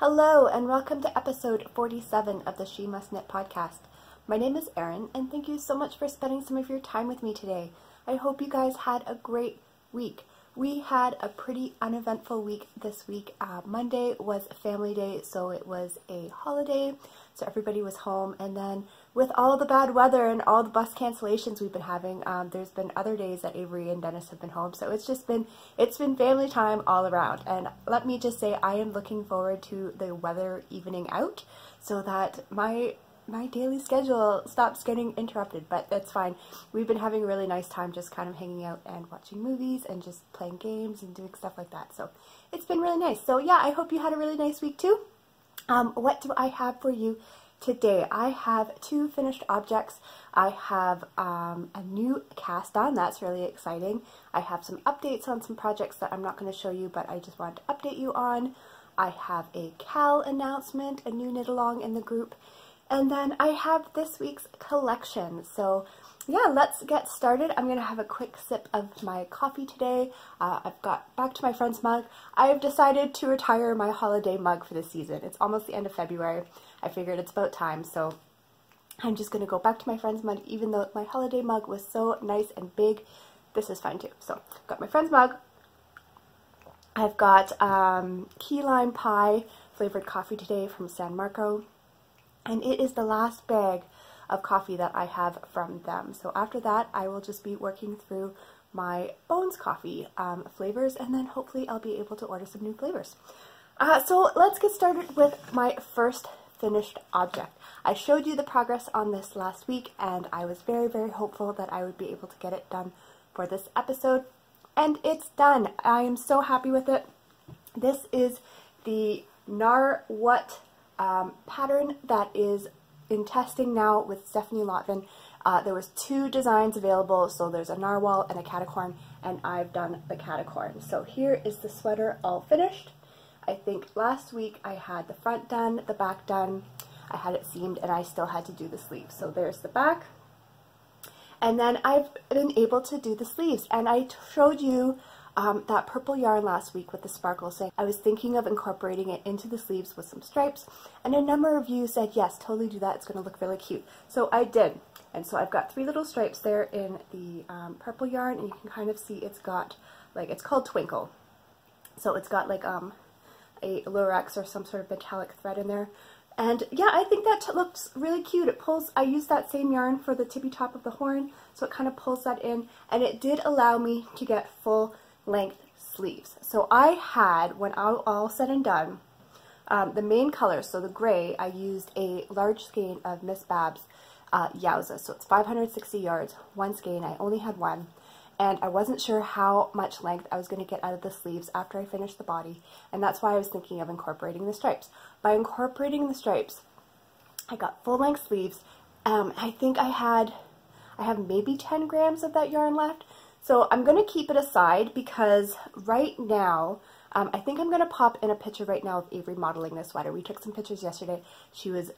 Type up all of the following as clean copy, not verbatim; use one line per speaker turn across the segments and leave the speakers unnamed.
Hello and welcome to episode 47 of the She.Must.Knit podcast. My name is Erin and thank you so much for spending some of your time with me today. I hope you guys had a great week. We had a pretty uneventful week this week. Monday was family day, so it was a holiday, so everybody was home, and then with all the bad weather and all the bus cancellations we've been having, there's been other days that Avery and Dennis have been home, so it's been family time all around. And let me just say, I am looking forward to the weather evening out so that my daily schedule stops getting interrupted, but that's fine. We've been having a really nice time just kind of hanging out and watching movies and just playing games and doing stuff like that, so it's been really nice. So yeah, I hope you had a really nice week too. What do I have for you today? I have two finished objects. I have a new cast on, that's really exciting. I have some updates on some projects that I'm not going to show you, but I just wanted to update you on. I have a Cal announcement, a new knit along in the group, and then I have this week's collection. So yeah, let's get started. I'm going to have a quick sip of my coffee today. I've got back to my friend's mug. I have decided to retire my holiday mug for the season. It's almost the end of February. I figured it's about time, so I'm just going to go back to my friend's mug. Even though my holiday mug was so nice and big, this is fine too. So I've got my friend's mug. I've got key lime pie flavored coffee today from San Marco. And it is the last bag of coffee that I have from them. So after that, I will just be working through my Bones coffee flavors, and then hopefully I'll be able to order some new flavors. So let's get started with my first finished object. I showed you the progress on this last week, and I was very, very hopeful that I would be able to get it done for this episode. And it's done. I am so happy with it. This is the What pattern that is in testing now with Stephanie Lotven. There was two designs available, so there's a narwhal and a catacorn, and I've done the catacorn. So here is the sweater all finished. I think last week I had the front done, the back done, I had it seamed, and I still had to do the sleeves. So there's the back, and then I've been able to do the sleeves, and I showed you that purple yarn last week with the sparkle, saying I was thinking of incorporating it into the sleeves with some stripes, and a number of you said yes, totally do that, it's going to look really cute. So I did, and so I've got three little stripes there in the purple yarn, and you can kind of see it's got, like, it's called Twinkle, so it's got like a lurex or some sort of metallic thread in there. And yeah, I think that looks really cute. It pulls, I used that same yarn for the tippy top of the horn, so it kind of pulls that in, and it did allow me to get full length sleeves. So I had, when all said and done, the main color, so the gray, I used a large skein of Miss Babs Yowza. So it's 560 yards, one skein. I only had one, and I wasn't sure how much length I was going to get out of the sleeves after I finished the body, and that's why I was thinking of incorporating the stripes. By incorporating the stripes, I got full length sleeves. I think I have maybe 10 grams of that yarn left. So I'm going to keep it aside because right now, I think I'm going to pop in a picture right now of Avery modeling this sweater. We took some pictures yesterday. She was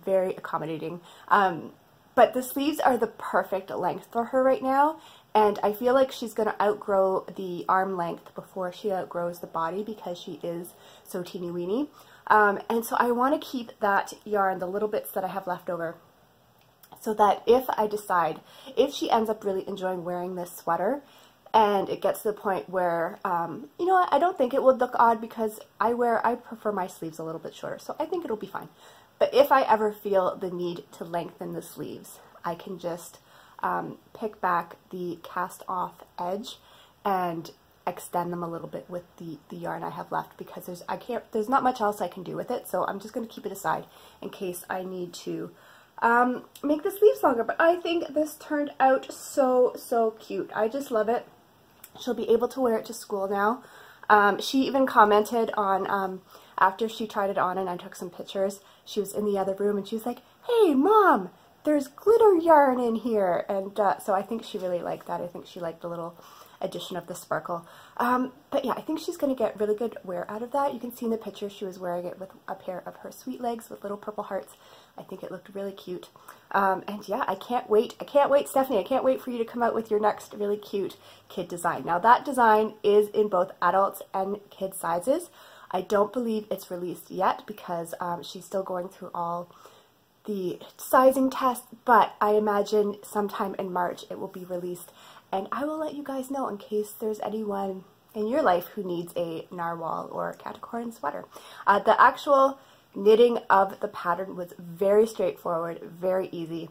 very accommodating. But the sleeves are the perfect length for her right now, and I feel like she's going to outgrow the arm length before she outgrows the body because she is so teeny weeny. And so I want to keep that yarn, the little bits that I have left over, so that if I decide, if she ends up really enjoying wearing this sweater, and it gets to the point where, you know what, I don't think it would look odd because I prefer my sleeves a little bit shorter, so I think it'll be fine. But if I ever feel the need to lengthen the sleeves, I can just pick back the cast off edge and extend them a little bit with the yarn I have left, because there's not much else I can do with it, so I'm just going to keep it aside in case I need to make the sleeves longer. But I think this turned out so cute. I just love it. She'll be able to wear it to school now. She even commented on, after she tried it on and I took some pictures, she was in the other room and she was like, "Hey Mom, there's glitter yarn in here." And so I think she really liked that. I think she liked the little addition of the sparkle. But yeah, I think she's going to get really good wear out of that. You can see in the picture she was wearing it with a pair of her sweet legs with little purple hearts. I think it looked really cute. And yeah, I can't wait, Stephanie, I can't wait for you to come out with your next really cute kid design. Now that design is in both adults and kid sizes. I don't believe it's released yet because she's still going through all the sizing tests, but I imagine sometime in March it will be released, and I will let you guys know in case there's anyone in your life who needs a narwhal or catacorn sweater. The actual knitting of the pattern was very straightforward, very easy.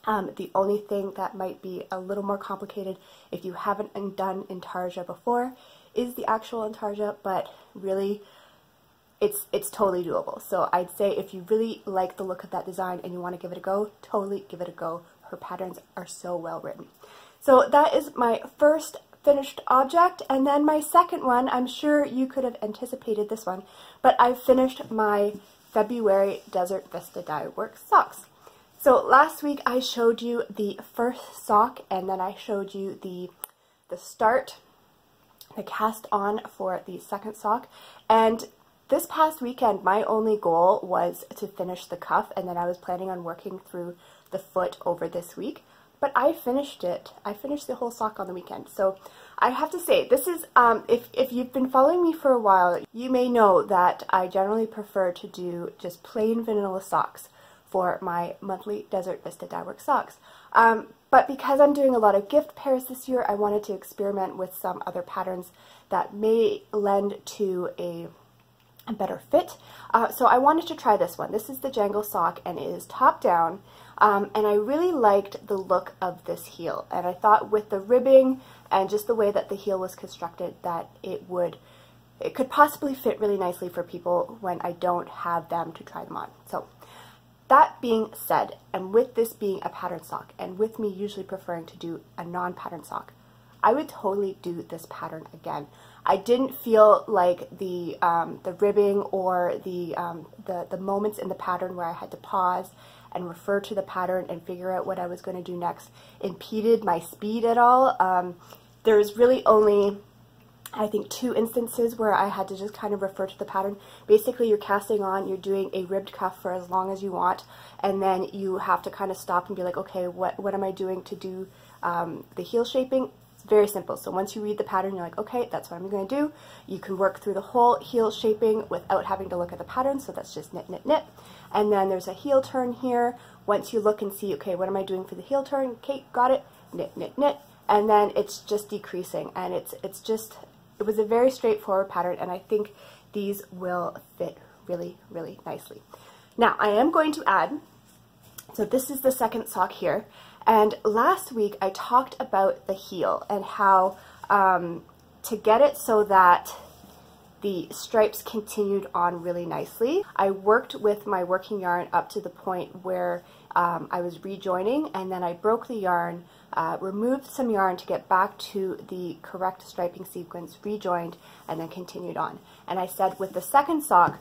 The only thing that might be a little more complicated if you haven't done intarsia before is the actual intarsia, but really it's totally doable. So I'd say if you really like the look of that design and you want to give it a go, totally give it a go. Her patterns are so well written. So that is my first finished object, and then my second one, I'm sure you could have anticipated this one, but I finished my February Desert Vista Dyeworks socks. So last week I showed you the first sock, and then I showed you the start, the cast on for the second sock, and this past weekend my only goal was to finish the cuff, and then I was planning on working through the foot over this week. But I finished it. I finished the whole sock on the weekend. So I have to say, this is, if you've been following me for a while, you may know that I generally prefer to do just plain vanilla socks for my monthly Desert Vista Dyeworks socks. But because I'm doing a lot of gift pairs this year, I wanted to experiment with some other patterns that may lend to a better fit. So I wanted to try this one. This is the Jangles sock, and it is top down. And I really liked the look of this heel, and I thought with the ribbing and just the way that the heel was constructed that it could possibly fit really nicely for people when I don't have them to try them on. So that being said, and with this being a pattern sock, and with me usually preferring to do a non-pattern sock, I would totally do this pattern again. I didn't feel like the ribbing or the moments in the pattern where I had to pause and refer to the pattern and figure out what I was going to do next impeded my speed at all. There's really only, I think, 2 instances where I had to just kind of refer to the pattern. Basically, you're casting on, you're doing a ribbed cuff for as long as you want, and then you have to kind of stop and be like, okay, what am I doing to do the heel shaping? It's very simple. So once you read the pattern, you're like, okay, that's what I'm going to do. You can work through the whole heel shaping without having to look at the pattern, so that's just knit, knit, knit. And then there's a heel turn here. Once you look and see, okay, what am I doing for the heel turn? Okay, got it. Knit, knit, knit. And then it's just decreasing. And it was a very straightforward pattern, and I think these will fit really, really nicely. Now, I am going to add, so this is the second sock here, and last week I talked about the heel and how to get it so that the stripes continued on really nicely. I worked with my working yarn up to the point where I was rejoining, and then I broke the yarn, removed some yarn to get back to the correct striping sequence, rejoined, and then continued on. And I said with the second sock,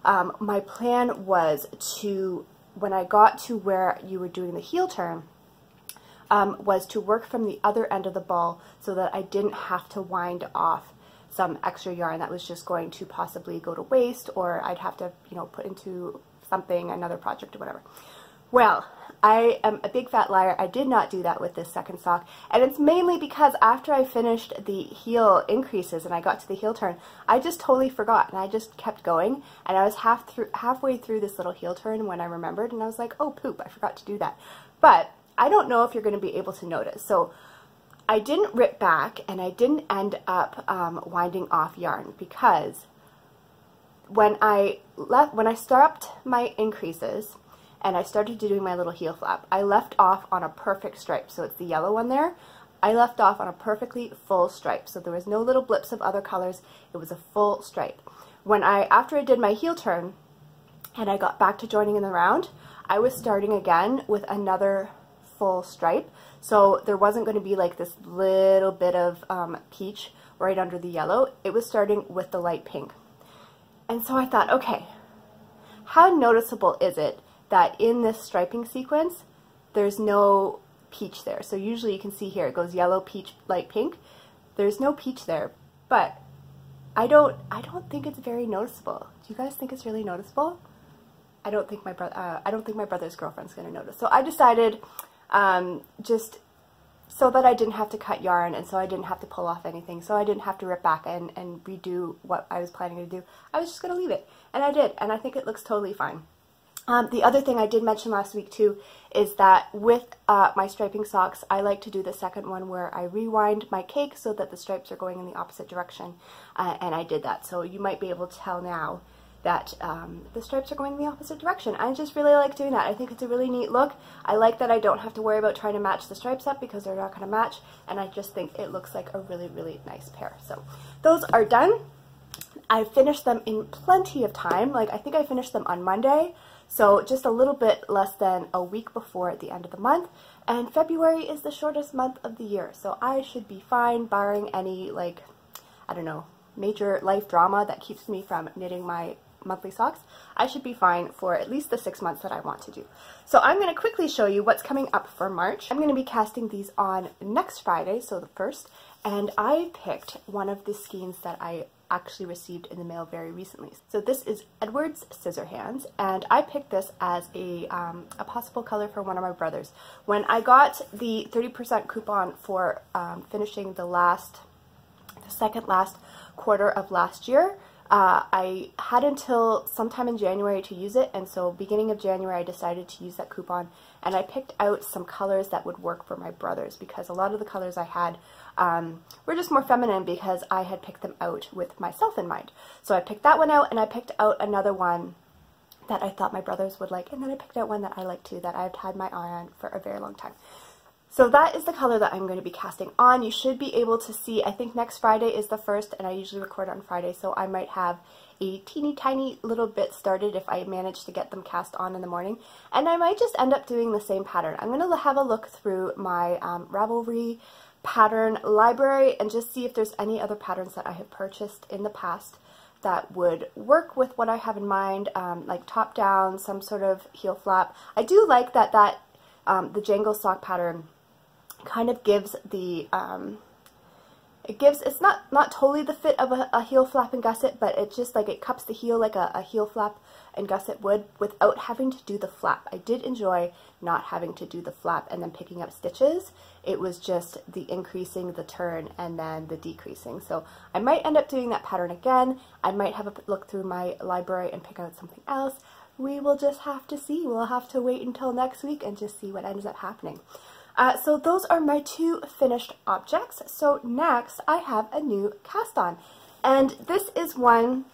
my plan was to, when I got to where you were doing the heel turn, was to work from the other end of the ball so that I didn't have to wind off some extra yarn that was just going to possibly go to waste, or I'd have to, you know, put into something, another project or whatever. Well, I am a big fat liar. I did not do that with this second sock, and it's mainly because after I finished the heel increases and I got to the heel turn, I just totally forgot, and I just kept going, and I was halfway through this little heel turn when I remembered, and I was like, oh poop, I forgot to do that. But I don't know if you're going to be able to notice. So I didn't rip back, and I didn't end up winding off yarn, because when I stopped my increases and I started doing my little heel flap, I left off on a perfect stripe. So it's the yellow one there. I left off on a perfectly full stripe. So there was no little blips of other colors. It was a full stripe. After I did my heel turn and I got back to joining in the round, I was starting again with another full stripe. So there wasn't going to be like this little bit of peach right under the yellow. It was starting with the light pink. And so I thought, okay, how noticeable is it that in this striping sequence there's no peach there? So usually you can see here it goes yellow, peach, light pink. There's no peach there, but I don't think it's very noticeable. Do you guys think it's really noticeable? I don't think my brother's girlfriend's going to notice. So I decided, just so that I didn't have to cut yarn, and so I didn't have to pull off anything, so I didn't have to rip back and redo what I was planning to do. I was just going to leave it, and I did, and I think it looks totally fine. The other thing I did mention last week too is that with my striping socks, I like to do the second one where I rewind my cake so that the stripes are going in the opposite direction, and I did that. So you might be able to tell now that the stripes are going in the opposite direction. I just really like doing that. I think it's a really neat look. I like that I don't have to worry about trying to match the stripes up because they're not going to match, and I just think it looks like a really, really nice pair. So those are done. I finished them in plenty of time. Like, I think I finished them on Monday. So just a little bit less than a week before the end of the month, and February is the shortest month of the year, so I should be fine barring any, like, I don't know, major life drama that keeps me from knitting my monthly socks. I should be fine for at least the 6 months that I want to do. So I'm going to quickly show you what's coming up for March. I'm going to be casting these on next Friday, so the 1st, and I picked one of the skeins that I actually received in the mail very recently. So this is Edward's Scissorhands, and I picked this as a possible color for one of my brothers. When I got the 30% coupon for finishing the second last quarter of last year, I had until sometime in January to use it, and so beginning of January I decided to use that coupon, and I picked out some colors that would work for my brothers because a lot of the colors I had were just more feminine because I had picked them out with myself in mind. So I picked that one out, and I picked out another one that I thought my brothers would like, and then I picked out one that I like too that I've had my eye on for a very long time. So that is the color that I'm going to be casting on. You should be able to see, I think next Friday is the 1st, and I usually record on Friday, so I might have a teeny tiny little bit started if I manage to get them cast on in the morning. And I might just end up doing the same pattern. I'm going to have a look through my Ravelry pattern library and just see if there's any other patterns that I have purchased in the past that would work with what I have in mind, like top down, some sort of heel flap. I do like that the Jangles sock pattern kind of gives the it's not totally the fit of a heel flap and gusset, but it just like it cups the heel like a heel flap and gusset would without having to do the flap. I did enjoy not having to do the flap and then picking up stitches. It was just the increasing the turn and then the decreasing. So I might end up doing that pattern again. I might have a look through my library and pick out something else. We will just have to see. We'll have to wait until next week and just see what ends up happening. So those are my 2 finished objects. So next I have a new cast on, and this is one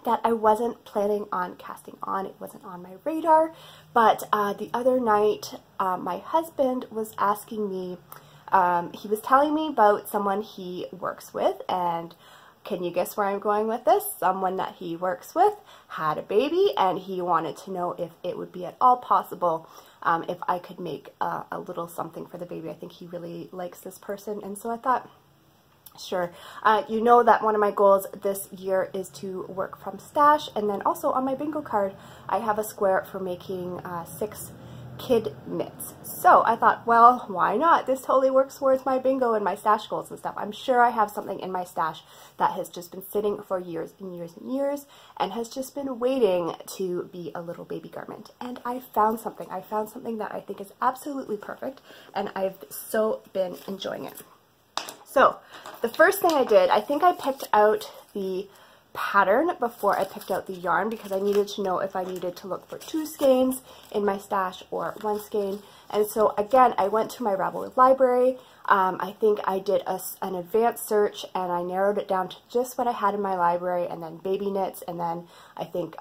that I wasn't planning on casting on. It wasn't on my radar, but the other night my husband was asking me, he was telling me about someone he works with, and can you guess where I'm going with this? Someone that he works with had a baby, and he wanted to know if it would be at all possible if I could make a little something for the baby. I think he really likes this person, and so I thought, sure. You know that one of my goals this year is to work from stash, and then also on my bingo card I have a square for making 6 kid knits. So I thought, well, why not? This totally works towards my bingo and my stash goals and stuff. I'm sure I have something in my stash that has just been sitting for years and years and years and has just been waiting to be a little baby garment. And I found something. I found something that I think is absolutely perfect, and I've so been enjoying it. So the first thing I did, I think I picked out the pattern before I picked out the yarn because I needed to know if I needed to look for 2 skeins in my stash or 1 skein. And so again, I went to my Ravelry library. I think I did an advanced search and I narrowed it down to just what I had in my library, and then baby knits, and then I think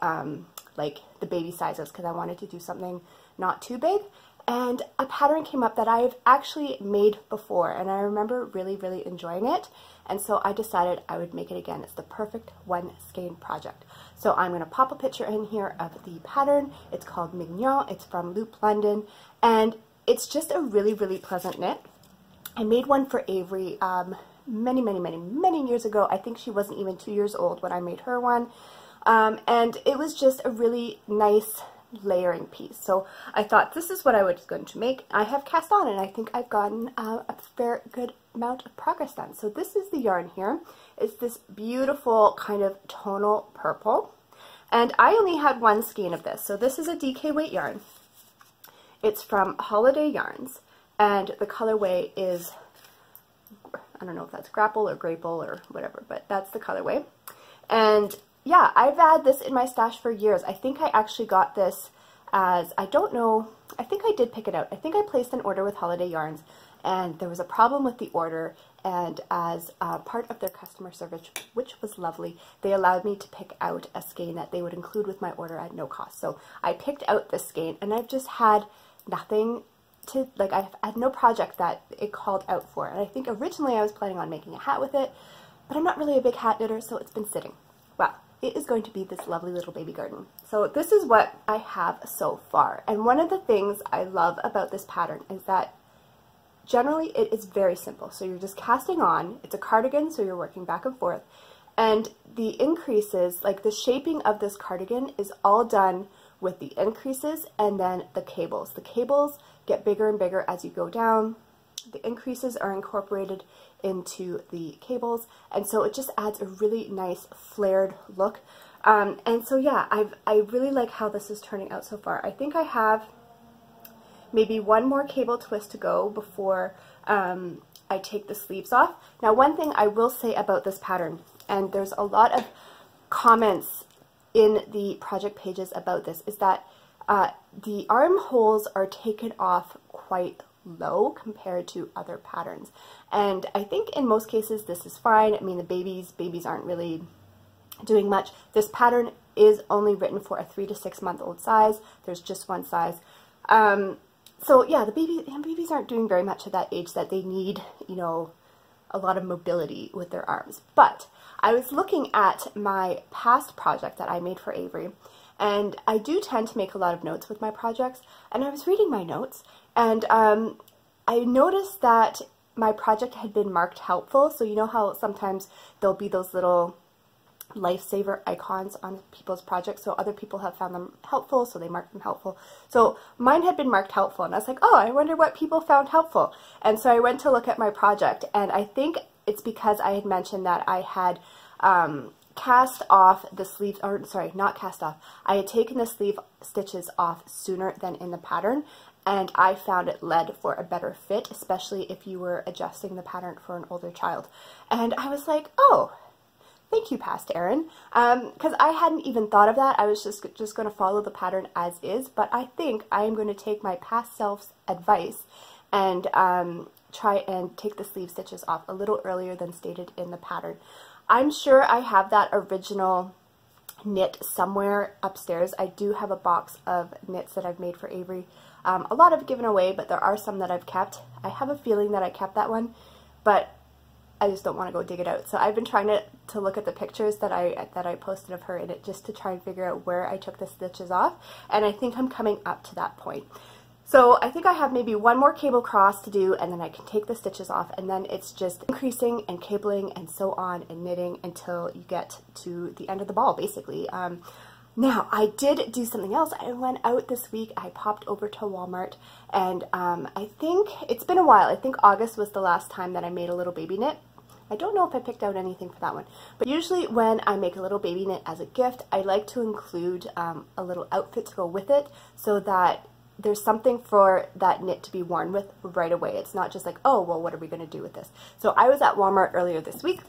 like the baby sizes because I wanted to do something not too big. And a pattern came up that I've actually made before, and I remember really, really enjoying it. And so I decided I would make it again. It's the perfect 1 skein project. So I'm going to pop a picture in here of the pattern. It's called Mignon. It's from Loop London, and it's just a really, really pleasant knit. I made one for Avery many years ago. I think she wasn't even 2 years old when I made her one, and it was just a really nice layering piece. So I thought this is what I was going to make. I have cast on, and I think I've gotten a fair good amount of progress done. So this is the yarn here. It's this beautiful kind of tonal purple, and I only had 1 skein of this. So this is a DK weight yarn. It's from Holiday Yarns, and the colorway is, I don't know if that's grapple or grapple or whatever, but that's the colorway. And yeah, I've had this in my stash for years. I think I actually got this as, I don't know, I think I did pick it out. I think I placed an order with Holiday Yarns, and there was a problem with the order, and as part of their customer service, which was lovely, they allowed me to pick out a skein that they would include with my order at no cost. So I picked out this skein, and I've just had nothing to, like, I had no project that it called out for. And I think originally I was planning on making a hat with it, but I'm not really a big hat knitter, so it's been sitting. Well, it is going to be this lovely little baby garden. So this is what I have so far. And one of the things I love about this pattern is that generally it is very simple. So you're just casting on, it's a cardigan, so you're working back and forth. And the increases, like the shaping of this cardigan is all done with the increases and then the cables. The cables get bigger and bigger as you go down. The increases are incorporated into the cables, and so it just adds a really nice flared look. And so yeah, I really like how this is turning out so far. I think I have maybe one more cable twist to go before I take the sleeves off. Now, one thing I will say about this pattern, and there's a lot of comments in the project pages about this, is that the armholes are taken off quite low compared to other patterns. And I think in most cases this is fine. I mean, the babies aren't really doing much. This pattern is only written for a 3 to 6 month old size. There's just one size. So yeah, the babies aren't doing very much at that age that they need, you know, a lot of mobility with their arms. But I was looking at my past project that I made for Avery, and I do tend to make a lot of notes with my projects, and I was reading my notes, and I noticed that my project had been marked helpful. So you know how sometimes there'll be those little lifesaver icons on people's projects, so other people have found them helpful, so they mark them helpful. So mine had been marked helpful, and I was like, oh, I wonder what people found helpful. And so I went to look at my project, and I think it's because I had mentioned that I had cast off the sleeves, or sorry, not cast off, I had taken the sleeve stitches off sooner than in the pattern, and I found it led for a better fit, especially if you were adjusting the pattern for an older child. And I was like, oh, thank you, past Erin, because I hadn't even thought of that. I was just going to follow the pattern as is, but I think I am going to take my past self's advice and try and take the sleeve stitches off a little earlier than stated in the pattern. I'm sure I have that original knit somewhere upstairs. I do have a box of knits that I've made for Avery. A lot I've given away, but there are some that I've kept. I have a feeling that I kept that one, but I just don't want to go dig it out. So I've been trying to look at the pictures that I posted of her in it, just to try and figure out where I took the stitches off, and I think I'm coming up to that point. So I think I have maybe one more cable cross to do, and then I can take the stitches off, and then it's just increasing and cabling and so on and knitting until you get to the end of the ball, basically. Now, I did do something else. I went out this week. I popped over to Walmart, and I think it's been a while. I think August was the last time that I made a little baby knit. I don't know if I picked out anything for that one, but usually when I make a little baby knit as a gift, I like to include a little outfit to go with it, so that there's something for that knit to be worn with right away. It's not just like, oh, well, what are we going to do with this? So I was at Walmart earlier this week,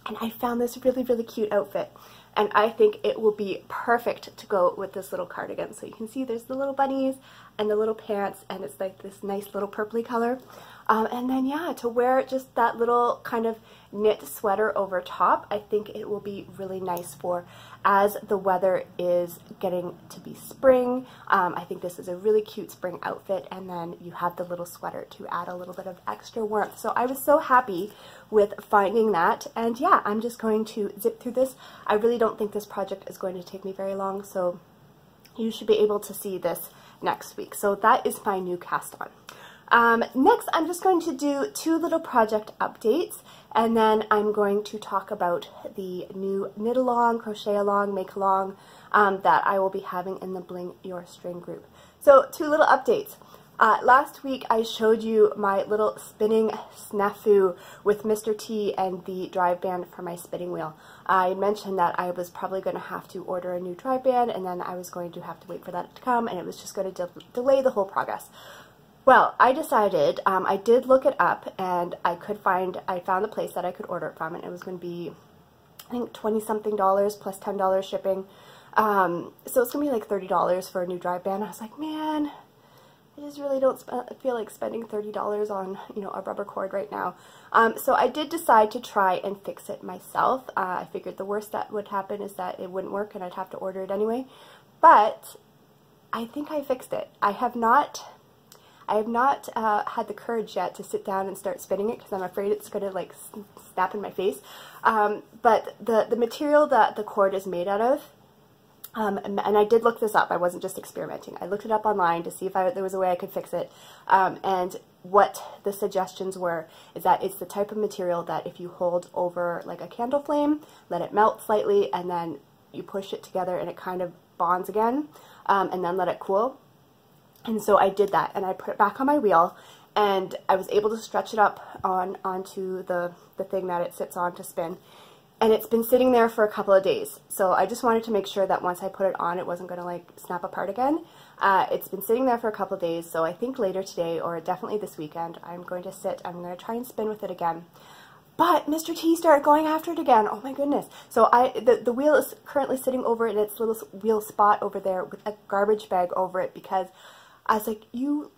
and I found this really, really cute outfit. And I think it will be perfect to go with this little cardigan. So you can see there's the little bunnies and the little pants, and it's like this nice little purpley color. And then, yeah, to wear just that little kind of knit sweater over top, I think it will be really nice for as the weather is getting to be spring. I think this is a really cute spring outfit, and then you have the little sweater to add a little bit of extra warmth. So I was so happy with finding that, and yeah, I'm just going to zip through this. I really don't think this project is going to take me very long, so you should be able to see this next week. So that is my new cast on. Next, I'm just going to do 2 little project updates, and then I'm going to talk about the new knit along, crochet along, make along that I will be having in the Bling Your String group. So 2 little updates. Last week I showed you my little spinning snafu with Mr. T and the drive band for my spinning wheel. I mentioned that I was probably going to have to order a new drive band, and then I was going to have to wait for that to come, and it was just going to delay the whole progress. Well, I decided, I did look it up, and I found the place that I could order it from, and it was going to be, I think, $20-something plus $10 shipping. So it's going to be like $30 for a new drive band. I was like, man, I just really don't feel like spending $30 on, you know, a rubber cord right now. So I did decide to try and fix it myself. I figured the worst that would happen is that it wouldn't work and I'd have to order it anyway. But I think I fixed it. I have not had the courage yet to sit down and start spinning it because I'm afraid it's going to like snap in my face. But the material that the cord is made out of, and I did look this up. I wasn't just experimenting. I looked it up online to see if there was a way I could fix it. And what the suggestions were is that it's the type of material that if you hold over like a candle flame, let it melt slightly, and then you push it together and it kind of bonds again, and then let it cool. And so I did that, and I put it back on my wheel, and I was able to stretch it up onto the thing that it sits on to spin. And it's been sitting there for a couple of days. So I just wanted to make sure that once I put it on, it wasn't going to like snap apart again. It's been sitting there for a couple of days, so I think later today, or definitely this weekend, I'm going to try and spin with it again. But Mr. T started going after it again. Oh my goodness. So the wheel is currently sitting over in its little wheel spot over there with a garbage bag over it because I was like, you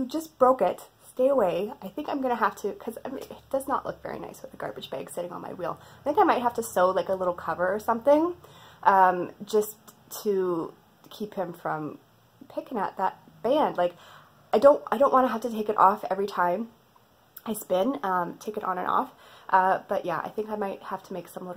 just broke it. Stay away. I think I'm going to have to, because I mean, it does not look very nice with a garbage bag sitting on my wheel. I think I might have to sew like a little cover or something, just to keep him from picking at that band. Like, I don't want to have to take it off every time I spin, take it on and off. But yeah, I think I might have to make some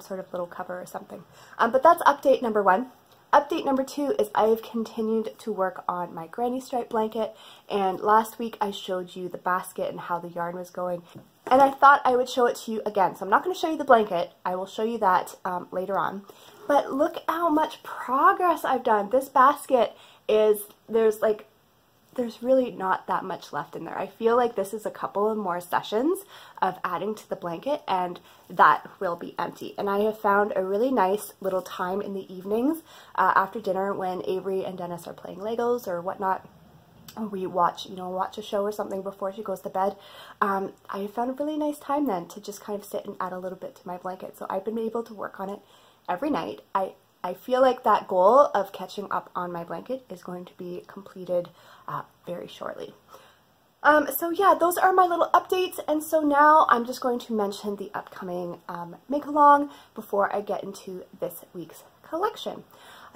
sort of little cover or something. But that's update number 1. Update number 2 is I have continued to work on my granny stripe blanket, and last week I showed you the basket and how the yarn was going, and I thought I would show it to you again. So I'm not going to show you the blanket. I will show you that later on. But look how much progress I've done. This basket there's really not that much left in there. I feel like this is a couple of more sessions of adding to the blanket and that will be empty. And I have found a really nice little time in the evenings after dinner when Avery and Dennis are playing Legos or whatnot, or we watch a show or something before she goes to bed. I have found a really nice time then to just kind of sit and add a little bit to my blanket. So I've been able to work on it every night. I feel like that goal of catching up on my blanket is going to be completed very shortly. So yeah, those are my little updates, and so now I'm just going to mention the upcoming make-along before I get into this week's collection.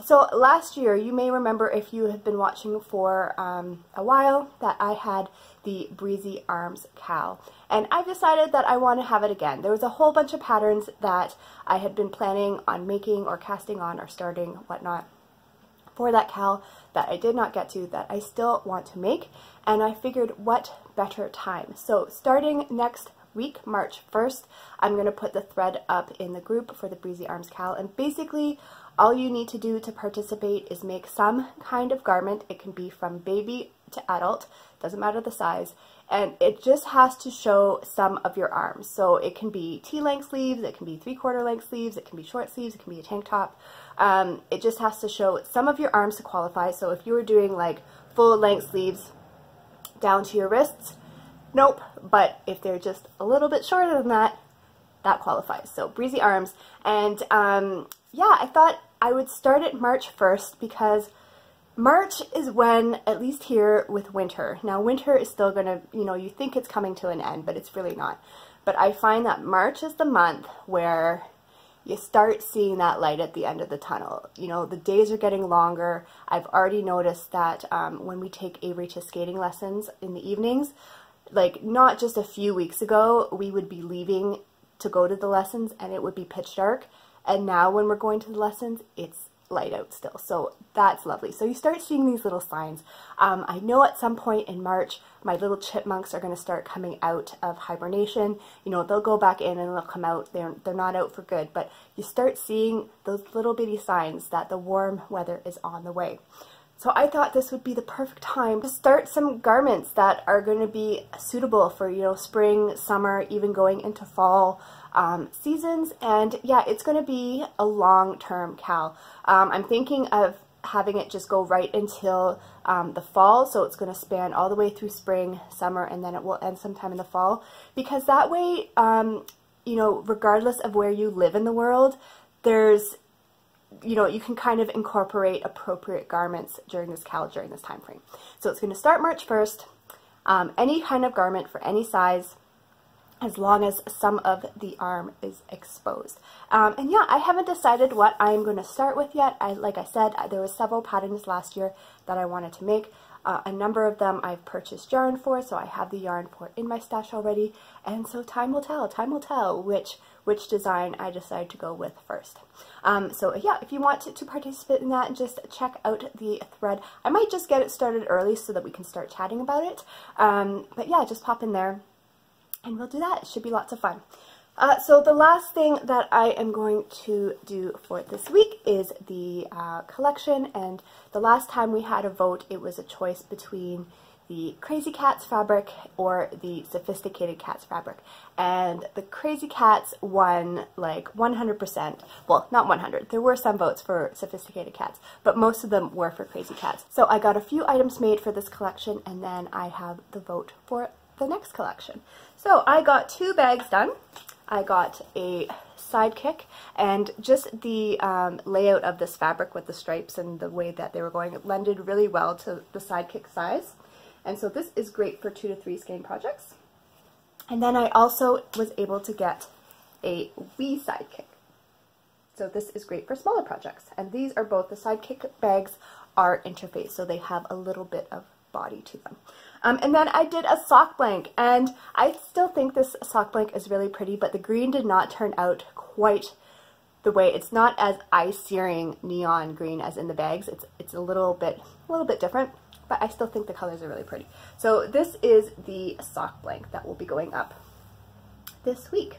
So last year, you may remember if you have been watching for a while, that I had the Breezy Arms cowl, and I've decided that I want to have it again. There was a whole bunch of patterns that I had been planning on making or casting on or starting whatnot for that cowl that I did not get to, that I still want to make, and I figured what better time. So starting next week, March 1st, I'm going to put the thread up in the group for the Breezy Arms cowl, and basically all you need to do to participate is make some kind of garment. It can be from baby to adult, doesn't matter the size, and it just has to show some of your arms. So it can be T-length sleeves, it can be 3/4 length sleeves, it can be short sleeves, it can be a tank top. It just has to show some of your arms to qualify. So if you were doing like full length sleeves down to your wrists, nope, but if they're just a little bit shorter than that, that qualifies. So Breezy Arms, and yeah, I thought I would start it March 1st because March is when, at least here with winter, now winter is still gonna, you think it's coming to an end, but it's really not. But I find that March is the month where you start seeing that light at the end of the tunnel. The days are getting longer. I've already noticed that when we take Avery to skating lessons in the evenings, like not just a few weeks ago, we would be leaving to go to the lessons and it would be pitch dark. And now when we're going to the lessons, it's light out still. So that's lovely. So you start seeing these little signs. I know at some point in March, my little chipmunks are going to start coming out of hibernation. They'll go back in and they'll come out. They're not out for good, but you start seeing those little bitty signs that the warm weather is on the way. So I thought this would be the perfect time to start some garments that are going to be suitable for, spring, summer, even going into fall seasons. And yeah, it's going to be a long-term cowl. I'm thinking of having it just go right until the fall, so it's going to span all the way through spring, summer, and then it will end sometime in the fall, because that way, you know, regardless of where you live in the world, there's, you know, you can kind of incorporate appropriate garments during this time frame. So it's going to start March 1st, any kind of garment for any size, as long as some of the arm is exposed. And yeah, I haven't decided what I'm going to start with yet. Like I said, there were several patterns last year that I wanted to make. A number of them I've purchased yarn for, so I have the yarn for in my stash already. And so time will tell which design I decide to go with first. So yeah, if you want to participate in that, just check out the thread. I might just get it started early so that we can start chatting about it. But yeah, just pop in there and we'll do that. It should be lots of fun. So the last thing that I am going to do for this week is the collection, and the last time we had a vote, it was a choice between the Crazy Cats fabric or the Sophisticated Cats fabric, and the Crazy Cats won like 100%. Well, not 100. There were some votes for Sophisticated Cats, but most of them were for Crazy Cats. So I got a few items made for this collection, and then I have the vote for the next collection. So I got 2 bags done. I got a sidekick, and just the layout of this fabric with the stripes and the way that they were going, it blended really well to the sidekick size. And so this is great for 2 to 3 skein projects. And then I also was able to get a wee sidekick. So this is great for smaller projects. And these are both, the sidekick bags are interfaced, so they have a little bit of body to them. And then I did a sock blank, and I still think this sock blank is really pretty, but the green did not turn out quite the way. It's not as eye-searing neon green as in the bags. It's a little bit different, but I still think the colors are really pretty. So this is the sock blank that will be going up this week.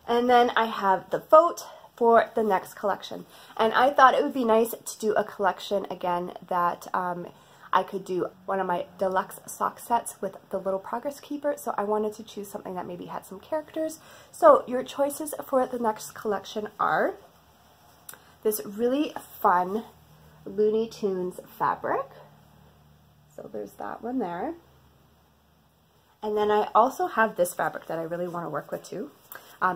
And then I have the vote for the next collection. And I thought it would be nice to do a collection again that I could do one of my deluxe sock sets with the little progress keeper, so I wanted to choose something that maybe had some characters. So your choices for the next collection are this really fun Looney Tunes fabric. So there's that one there. And then I also have this fabric that I really want to work with too.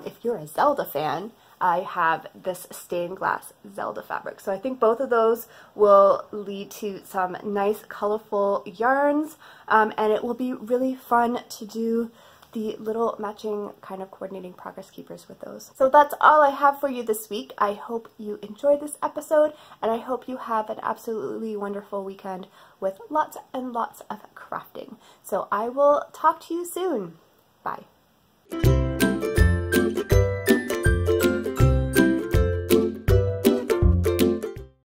If you're a Zelda fan, I have this stained glass Zelda fabric. So I think both of those will lead to some nice colorful yarns, and it will be really fun to do the little matching kind of coordinating progress keepers with those. So that's all I have for you this week. I hope you enjoyed this episode, and I hope you have an absolutely wonderful weekend with lots and lots of crafting. So I will talk to you soon. Bye.